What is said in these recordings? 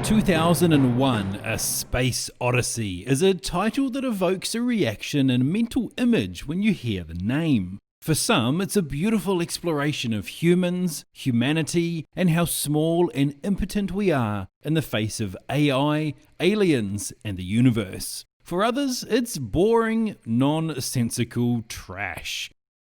2001 A Space Odyssey is a title that evokes a reaction and mental image when you hear the name. For some, it's a beautiful exploration of humans, humanity, and how small and impotent we are in the face of AI, aliens, and the universe. For others, it's boring, nonsensical trash.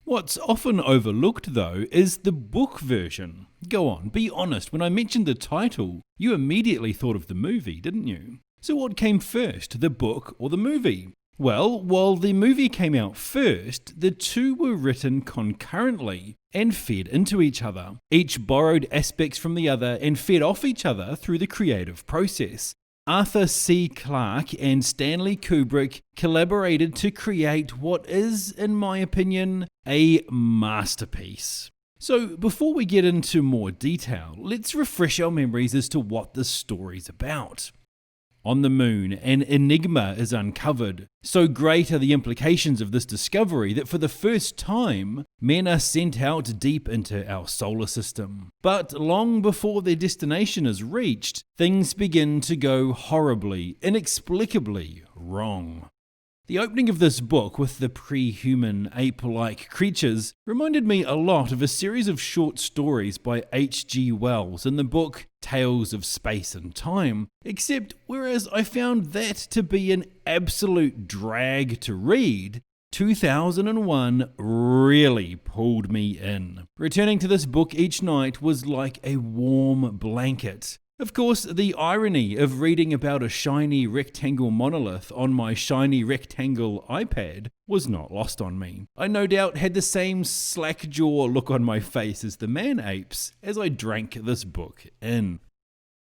What's often overlooked, though, is the book version. Go on, be honest, when I mentioned the title, you immediately thought of the movie, didn't you? So what came first, the book or the movie? Well, while the movie came out first, the two were written concurrently and fed into each other. Each borrowed aspects from the other and fed off each other through the creative process. Arthur C. Clarke and Stanley Kubrick collaborated to create what is, in my opinion, a masterpiece. So before we get into more detail, let's refresh our memories as to what this story's about. On the moon, an enigma is uncovered. So great are the implications of this discovery that for the first time, men are sent out deep into our solar system. But long before their destination is reached, things begin to go horribly, inexplicably wrong. The opening of this book with the pre-human ape-like creatures reminded me a lot of a series of short stories by H.G. Wells in the book Tales of Space and Time, except whereas I found that to be an absolute drag to read, 2001 really pulled me in. Returning to this book each night was like a warm blanket. Of course, the irony of reading about a shiny rectangle monolith on my shiny rectangle iPad was not lost on me. I no doubt had the same slack jaw look on my face as the man-apes as I drank this book in.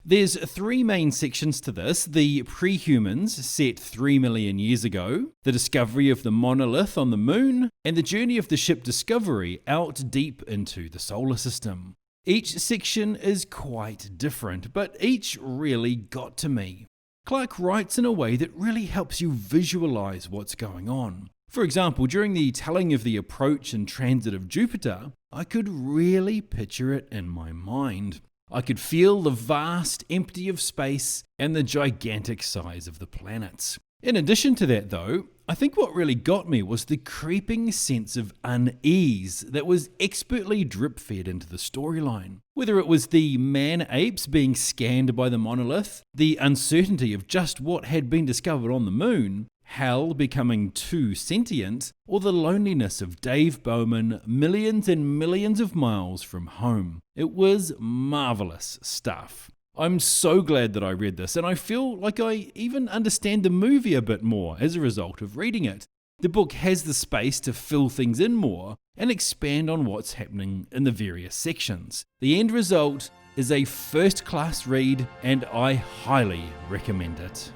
There's three main sections to this: the pre-humans, set 3 million years ago, the discovery of the monolith on the moon, and the journey of the ship Discovery out deep into the solar system. Each section is quite different, but each really got to me. Clarke writes in a way that really helps you visualize what's going on. For example, during the telling of the approach and transit of Jupiter, I could really picture it in my mind. I could feel the vast empty of space and the gigantic size of the planets. In addition to that, though, I think what really got me was the creeping sense of unease that was expertly drip-fed into the storyline. Whether it was the man-apes being scanned by the monolith, the uncertainty of just what had been discovered on the moon, Hal becoming too sentient, or the loneliness of Dave Bowman millions and millions of miles from home. It was marvelous stuff. I'm so glad that I read this, and I feel like I even understand the movie a bit more as a result of reading it. The book has the space to fill things in more and expand on what's happening in the various sections. The end result is a first-class read, and I highly recommend it.